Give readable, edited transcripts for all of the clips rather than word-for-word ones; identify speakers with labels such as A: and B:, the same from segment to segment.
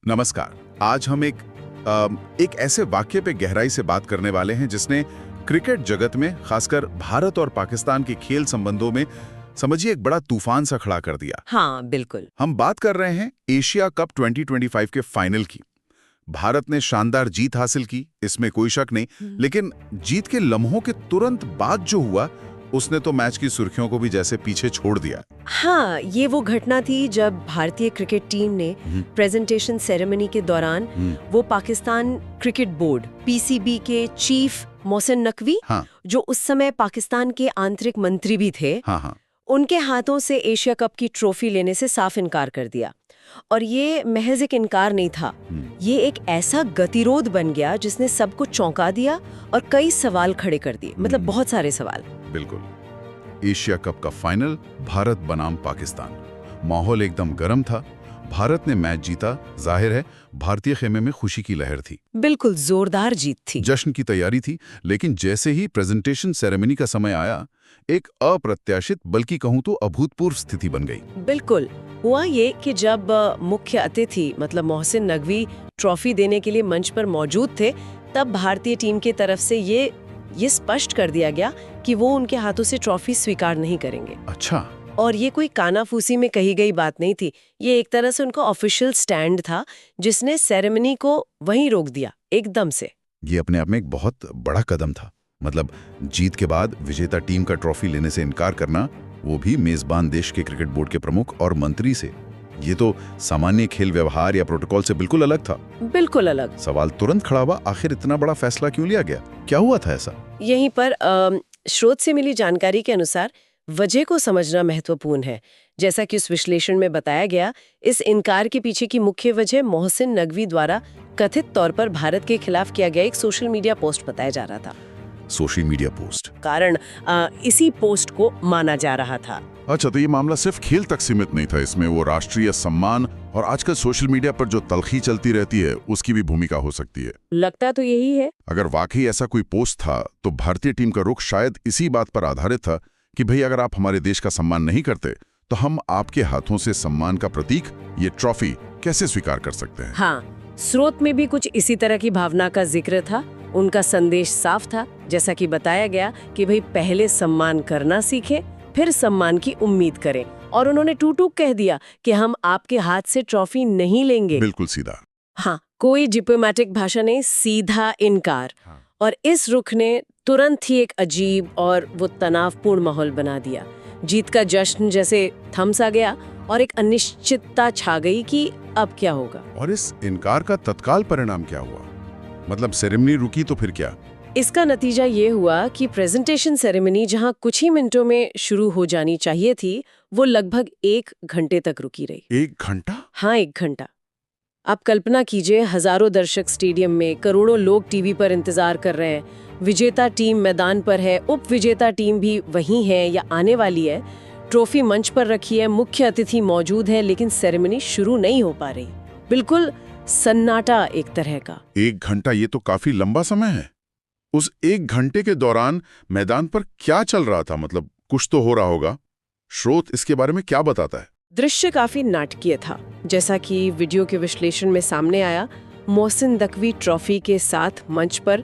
A: नमस्कार। आज हम एक ऐसे वाक्य पे गहराई से बात करने वाले हैं जिसने क्रिकेट जगत में, खासकर भारत और पाकिस्तान के खेल संबंधों में, समझिए, एक बड़ा तूफान सा खड़ा कर दिया।
B: हाँ, बिल्कुल।
A: हम बात कर रहे हैं एशिया कप 2025 के फाइनल की। भारत ने शानदार जीत हासिल की, इसमें कोई शक नहीं, लेकिन जीत के लम्हों के तुरंत बाद जो हुआ, उसने तो मैच की सुर्खियों को भी जैसे पीछे छोड़ दिया।
B: हाँ, ये वो घटना थी जब भारतीय क्रिकेट टीम ने प्रेजेंटेशन सेरेमनी के दौरान वो पाकिस्तान क्रिकेट बोर्ड पीसीबी के चीफ मोहसिन नकवी,
A: हाँ,
B: जो उस समय पाकिस्तान के आंतरिक मंत्री भी थे,
A: हाँ,
B: उनके हाथों से एशिया कप की ट्रॉफी लेने से साफ इनकार कर दिया। और ये महज एक इनकार नहीं था, ये एक ऐसा गतिरोध बन गया जिसने सबको चौंका दिया और कई सवाल खड़े कर दिए, मतलब बहुत सारे सवाल।
A: बिल्कुल। एशिया कप का फाइनल, भारत बनाम पाकिस्तान। माहौल एकदम गर्म था। भारत ने मैच जीता, जाहिर है भारतीय खेमे में खुशी की लहर थी।
B: बिल्कुल जोरदार जीत थी,
A: जश्न की तैयारी थी। लेकिन जैसे ही प्रेजेंटेशन सेरेमनी का समय आया, एक अप्रत्याशित, बल्कि कहूं तो अभूतपूर्व स्थिति बन गई।
B: बिल्कुल। हुआ ये कि जब मुख्य अतिथि मतलब मोहसिन नकवी ट्रॉफी देने के लिए मंच पर मौजूद थे, तब भारतीय टीम की तरफ से ये स्पष्ट कर दिया गया कि वो उनके हाथों से ट्रॉफी स्वीकार नहीं करेंगे।
A: अच्छा।
B: और ये कोई कानाफूसी में कही गई बात नहीं थी, ये एक तरह से उनका ऑफिशियल स्टैंड था, जिसने सेरेमनी को वहीं रोक दिया एकदम से।
A: ये अपने आप में एक बहुत बड़ा कदम था। मतलब जीत के बाद विजेता टीम का ट्रॉफी लेने से इनकार करना, वो भी मेजबान देश के क्रिकेट बोर्ड के प्रमुख और मंत्री से। ये तो सामान्य खेल व्यवहार या प्रोटोकॉल से बिल्कुल अलग था।
B: बिल्कुल अलग।
A: सवाल तुरंत खड़ा हुआ, आखिर इतना बड़ा फैसला क्यों लिया गया? क्या हुआ था ऐसा?
B: यहीं पर स्रोत से मिली जानकारी के अनुसार वजह को समझना महत्वपूर्ण है। जैसा कि उस विश्लेषण में बताया गया, इस इनकार के पीछे की मुख्य वजह मोहसिन नकवी द्वारा कथित तौर पर भारत के खिलाफ किया गया एक सोशल मीडिया पोस्ट बताया जा रहा था।
A: सोशल मीडिया पोस्ट
B: कारण इसी पोस्ट को माना जा रहा था।
A: अच्छा, तो ये मामला सिर्फ खेल तक सीमित नहीं था, इसमें वो राष्ट्रीय सम्मान और आजकल सोशल मीडिया पर जो तलखी चलती रहती है, उसकी भी भूमिका हो सकती है।
B: लगता तो यही है।
A: अगर वाकई ऐसा कोई पोस्ट था, तो भारतीय टीम का रुख शायद इसी बात पर आधारित था कि भाई, अगर आप हमारे देश का सम्मान नहीं करते, तो हम आपके हाथों से सम्मान का प्रतीक, ये ट्रॉफी, कैसे स्वीकार कर सकते हैं।
B: हाँ, स्रोत में भी कुछ इसी तरह की भावना का जिक्र था। उनका संदेश साफ था, जैसा कि बताया गया कि भाई पहले सम्मान करना सीखें, फिर सम्मान की उम्मीद करें। और उन्होंने टूक कह दिया कि हम आपके हाथ से ट्रॉफी नहीं लेंगे।
A: बिल्कुल सीधा।
B: हाँ, कोई डिप्लोमेटिक भाषा नहीं, सीधा इनकार।
A: हाँ।
B: और इस रुख ने तुरंत ही एक अजीब और वो तनावपूर्ण माहौल बना दिया। जीत का जश्न जैसे थम सा गया और एक अनिश्चितता छा गई कि अब क्या होगा।
A: और इस इनकार का तत्काल परिणाम क्या हुआ? मतलब सेरेमनी रुकी तो फिर क्या?
B: इसका नतीजा ये हुआ कि प्रेजेंटेशन सेरेमनी जहां कुछ ही मिनटों में शुरू हो जानी चाहिए थी, वो लगभग 1 घंटे तक रुकी रही।
A: 1 घंटा?
B: हाँ, 1 घंटा। आप कल्पना कीजिए, हजारों दर्शक स्टेडियम में, करोड़ों लोग टीवी पर इंतजार कर रहे हैं, विजेता टीम मैदान पर है, उप विजेता टीम भी वहीं है या आने वाली है, ट्रॉफी मंच पर रखी है, मुख्य अतिथि मौजूद है, लेकिन सेरेमनी शुरू नहीं हो पा रही। बिल्कुल सन्नाटा एक तरह का।
A: 1 घंटा, ये तो काफी लंबा समय है। उस 1 घंटे के दौरान मैदान पर क्या चल रहा था? मतलब कुछ तो हो रहा होगा। स्रोत इसके बारे में क्या बताता है?
B: दृश्य काफी नाटकीय था। जैसा कि वीडियो के विश्लेषण में सामने आया, मोहसिन नकवी ट्रॉफी के साथ मंच पर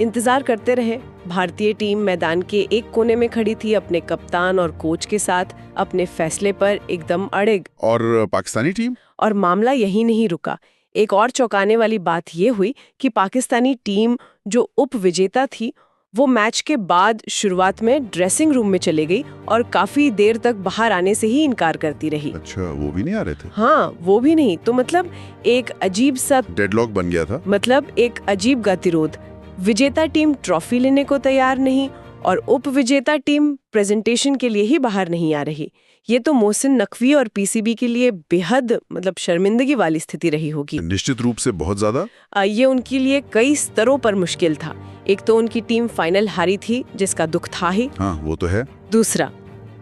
B: इंतजार करते रहे। भारतीय टीम मैदान के एक कोने में खड़ी थी, अपने कप्तान और कोच के साथ, अपने फैसले पर एकदम अड़िग।
A: और पाकिस्तानी टीम?
B: और मामला यही नहीं रुका। एक और चौंकाने वाली बात ये हुई कि पाकिस्तानी टीम जो उप विजेता थी, वो मैच के बाद शुरुआत में ड्रेसिंग रूम में चले गई और काफी देर तक बाहर आने से ही इनकार करती रही।
A: अच्छा, वो भी नहीं आ रहे थे?
B: हाँ, वो भी नहीं। तो मतलब एक अजीब सा
A: डेडलॉक बन गया था।
B: मतलब एक अजीब गतिरोध। विजेता टीम ट्रॉफी लेने को तैयार नहीं और उप विजेता टीम प्रेजेंटेशन के लिए ही बाहर नहीं आ रही। ये तो मोहसिन नकवी और पीसीबी के लिए बेहद शर्मिंदगी वाली स्थिति रही होगी।
A: निश्चित रूप से बहुत ज्यादा।
B: ये उनके लिए कई स्तरों पर मुश्किल था। एक तो उनकी टीम फाइनल हारी थी, जिसका दुख था ही।
A: हाँ, वो तो है।
B: दूसरा,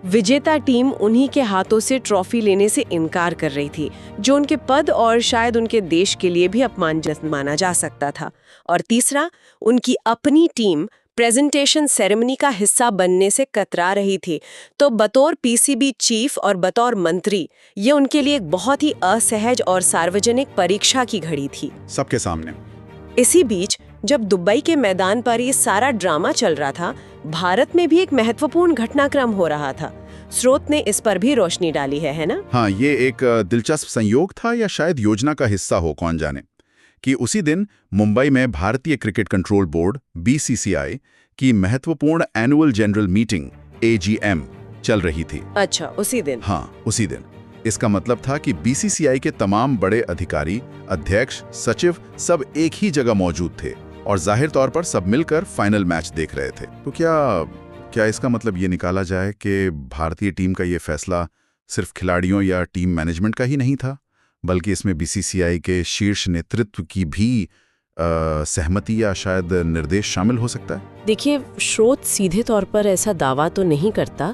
B: विजेता टीम उन्हीं के हाथों से ट्रॉफी लेने से इनकार कर रही थी, जो उनके पद और शायद उनके देश के लिए भी अपमानजनक माना जा सकता था। और तीसरा, उनकी अपनी टीम प्रेजेंटेशन सेरेमनी का हिस्सा बनने से कतरा रही थी, तो बतौर पीसीबी चीफ और बतौर मंत्री ये उनके लिए एक बहुत ही असहज और सार्वजनिक परीक्षा की घड़ी थी,
A: सबके सामने।
B: इसी बीच जब दुबई के मैदान पर ये सारा ड्रामा चल रहा था, भारत में भी एक महत्वपूर्ण घटनाक्रम हो रहा था। स्रोत ने इस पर भी रोशनी डाली है ना?
A: हाँ, ये एक दिलचस्प संयोग था या शायद योजना का हिस्सा हो, कौन जाने, कि उसी दिन मुंबई में भारतीय क्रिकेट कंट्रोल बोर्ड (BCCI) की महत्वपूर्ण एनुअल जनरल मीटिंग (AGM) चल रही थी।
B: अच्छा, उसी दिन?
A: हाँ, उसी दिन। इसका मतलब था कि BCCI के तमाम बड़े अधिकारी, अध्यक्ष, सचिव सब एक ही जगह मौजूद थे और जाहिर तौर पर सब मिलकर फाइनल मैच देख रहे थे। तो क्या इसका मतलब ये निकाला जाए कि भारतीय टीम का ये फैसला सिर्फ खिलाड़ियों या टीम मैनेजमेंट का ही नहीं था, बल्कि इसमें BCCI के शीर्ष नेतृत्व की भी सहमति या शायद निर्देश शामिल हो सकता है?
B: देखिए, स्रोत सीधे तौर पर ऐसा दावा तो नहीं करता,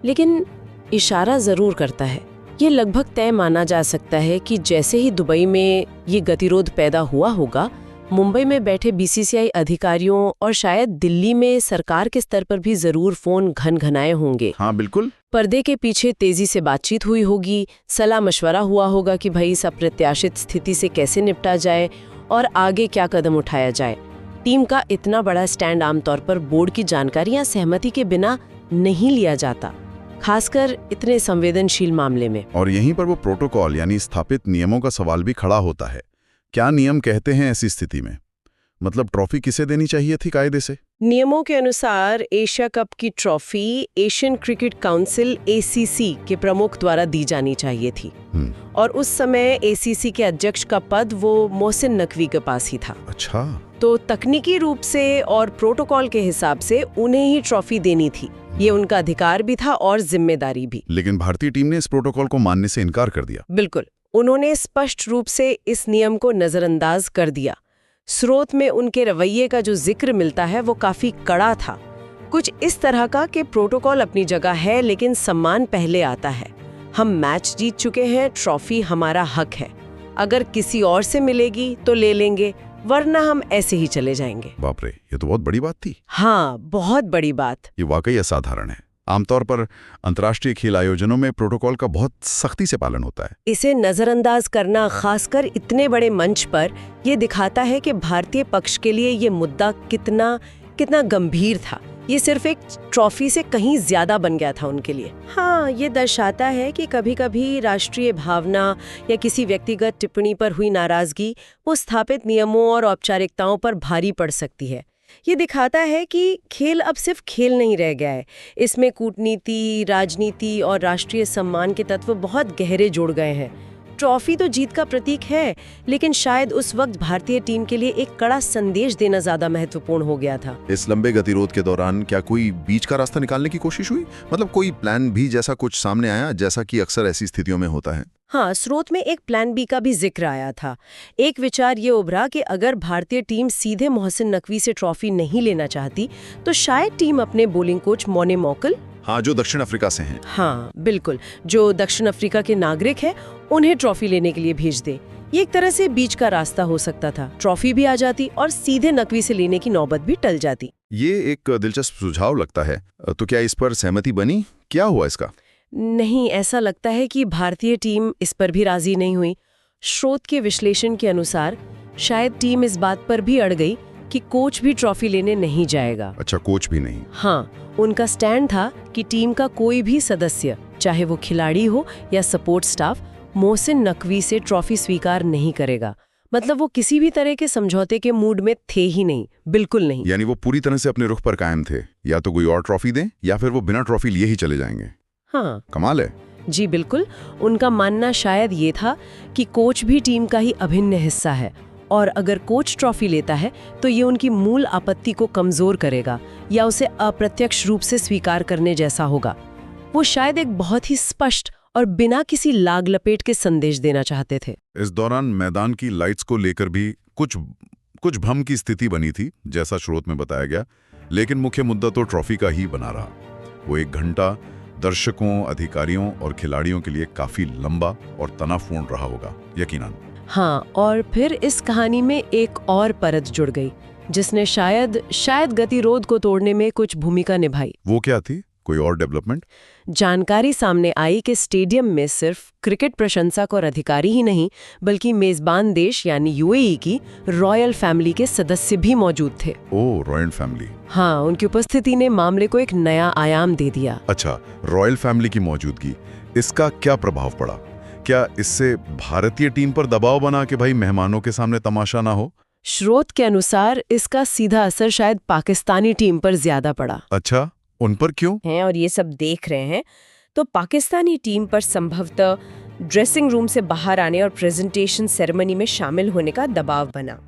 B: लेकिन इशारा जरूर करता है। ये लगभग तय माना जा सकता है कि जैसे ही दुबई में ये गतिरोध पैदा हुआ होगा, मुंबई में बैठे BCCI अधिकारियों और शायद दिल्ली में सरकार के स्तर पर भी जरूर फोन घनघनाए होंगे।
A: हाँ, बिल्कुल।
B: पर्दे के पीछे तेजी से बातचीत हुई होगी, सलाह मशवरा हुआ होगा कि भाई इस अप्रत्याशित स्थिति से कैसे निपटा जाए और आगे क्या कदम उठाया जाए। टीम का इतना बड़ा स्टैंड आमतौर पर बोर्ड की जानकारी या सहमति के बिना नहीं लिया जाता, खासकर इतने संवेदनशील मामले में।
A: और यहीं पर वो प्रोटोकॉल यानी स्थापित नियमों का सवाल भी खड़ा होता है। क्या नियम कहते हैं ऐसी स्थिति में? मतलब ट्रॉफी किसे देनी चाहिए थी कायदे से?
B: नियमों के अनुसार एशिया कप की trophy Asian cricket council (ACC) के प्रमुख द्वारा दी जानी चाहिए थी। और उस समय ACC के अध्यक्ष का पद वो मोहसिन नकवी के पास ही था।
A: अच्छा।
B: तो तकनीकी रूप से और प्रोटोकॉल के हिसाब से उन्हें ही ट्रॉफी देनी थी। ये उनका अधिकार भी था और जिम्मेदारी भी।
A: लेकिन भारतीय टीम ने इस प्रोटोकॉल को मानने से इनकार कर दिया।
B: बिल्कुल, उन्होंने स्पष्ट रूप से इस नियम को नजरअंदाज कर दिया। स्रोत में उनके रवैये का जो जिक्र मिलता है वो काफी कड़ा था, कुछ इस तरह का कि प्रोटोकॉल अपनी जगह है लेकिन सम्मान पहले आता है। हम मैच जीत चुके हैं, ट्रॉफी हमारा हक है, अगर किसी और से मिलेगी तो ले लेंगे, वरना हम ऐसे ही चले जाएंगे।
A: बाप रे, ये तो बहुत बड़ी बात थी।
B: हाँ, बहुत बड़ी बात।
A: ये वाकई असाधारण है। आमतौर पर अंतर्राष्ट्रीय खेल आयोजनों में प्रोटोकॉल का बहुत सख्ती से पालन होता है।
B: इसे नजरअंदाज करना, खासकर इतने बड़े मंच पर, ये दिखाता है कि भारतीय पक्ष के लिए ये मुद्दा कितना गंभीर था। ये सिर्फ एक ट्रॉफी से कहीं ज्यादा बन गया था उनके लिए। हाँ, ये दर्शाता है कि कभी-कभी राष्ट्रीय भावना या किसी व्यक्तिगत टिप्पणी पर हुई नाराजगी वो स्थापित नियमों और औपचारिकताओं पर भारी पड़ सकती है। ये दिखाता है कि खेल अब सिर्फ खेल नहीं रह गया है, इसमें कूटनीति, राजनीति और राष्ट्रीय सम्मान के तत्व बहुत गहरे जुड़ गए हैं। ट्रॉफी तो जीत का प्रतीक है, लेकिन शायद उस वक्त भारतीय टीम के लिए एक कड़ा संदेश देना ज्यादा महत्वपूर्ण हो गया था।
C: इस लंबे गतिरोध के दौरान क्या कोई बीच का रास्ता निकालने की कोशिश हुई? मतलब कोई प्लान भी जैसा कुछ सामने आया, जैसा कि अक्सर ऐसी स्थितियों में होता है?
B: हाँ, स्रोत में एक प्लान बी का भी जिक्र आया था। एक विचार ये उभरा कि अगर भारतीय टीम सीधे मोहसिन नकवी से ट्रॉफी नहीं लेना चाहती, तो शायद टीम अपने बॉलिंग कोच मोने मौकल,
C: हाँ, जो दक्षिण अफ्रीका से हैं।
B: हाँ बिल्कुल, जो दक्षिण अफ्रीका के नागरिक हैं, उन्हें ट्रॉफी लेने के लिए भेज दे। ये एक तरह से बीच का रास्ता हो सकता था। ट्रॉफी भी आ जाती और सीधे नकवी से लेने की नौबत भी टल जाती।
C: ये एक दिलचस्प सुझाव लगता है। तो क्या इस पर सहमति बनी? क्या हुआ इसका?
B: नहीं, ऐसा लगता है कि भारतीय टीम इस पर भी राजी नहीं हुई। स्रोत के विश्लेषण के अनुसार शायद टीम इस बात पर भी अड़ गई कि कोच भी ट्रॉफी लेने नहीं जाएगा।
A: अच्छा, कोच भी नहीं?
B: हाँ, उनका स्टैंड था कि टीम का कोई भी सदस्य, चाहे वो खिलाड़ी हो या सपोर्ट स्टाफ, मोहसिन नकवी से ट्रॉफी स्वीकार नहीं करेगा। मतलब वो किसी भी तरह के समझौते के मूड में थे ही नहीं, बिल्कुल नहीं।
A: यानी वो पूरी तरह से अपने रुख पर कायम थे, या तो कोई और ट्रॉफी दें या फिर वो बिना ट्रॉफी लिए ही चले जाएंगे।
B: हाँ,
A: कमाल है।
B: जी बिल्कुल, उनका मानना शायद ये था कि कोच भी टीम का ही अभिन्न हिस्सा है और अगर कोच ट्रॉफी लेता है तो ये उनकी मूल आपत्ति को कमजोर करेगा या उसे अप्रत्यक्ष रूप से स्वीकार करने जैसा होगा। वो शायद एक बहुत ही स्पष्ट और बिना किसी लाग लपेट के संदेश देना चाहते थे।
A: इस दौरान मैदान की लाइट्स को लेकर भी कुछ भ्रम की स्थिति बनी थी, जैसा स्रोत में बताया गया, लेकिन मुख्य मुद्दा तो ट्रॉफी का ही बना रहा। वो 1 घंटा दर्शकों, अधिकारियों और खिलाड़ियों के लिए काफी लंबा और तनावपूर्ण रहा होगा, यकीनन।
B: हाँ, और फिर इस कहानी में एक और परत जुड़ गई, जिसने शायद गतिरोध को तोड़ने में कुछ भूमिका निभाई।
A: वो क्या थी? कोई और डेवलपमेंट?
B: जानकारी सामने आई कि स्टेडियम में सिर्फ क्रिकेट प्रशंसक और अधिकारी ही नहीं, बल्कि मेजबान देश यानी यूएई की रॉयल फैमिली के सदस्य भी मौजूद थे।
A: ओह, रॉयल फैमिली।
B: हाँ, उनकी उपस्थिति ने मामले को एक नया आयाम दे दिया।
A: अच्छा, रॉयल फैमिली की मौजूदगी, इसका क्या प्रभाव पड़ा? क्या इससे भारतीय टीम पर दबाव बना कि भाई मेहमानों के सामने तमाशा ना हो?
B: स्रोत के अनुसार इसका सीधा असर शायद पाकिस्तानी टीम पर ज्यादा पड़ा।
A: अच्छा, उन पर क्यों?
D: हैं और ये सब देख रहे हैं, तो पाकिस्तानी टीम पर संभवतः ड्रेसिंग रूम से बाहर आने और प्रेजेंटेशन सेरेमनी में शामिल होने का दबाव बना।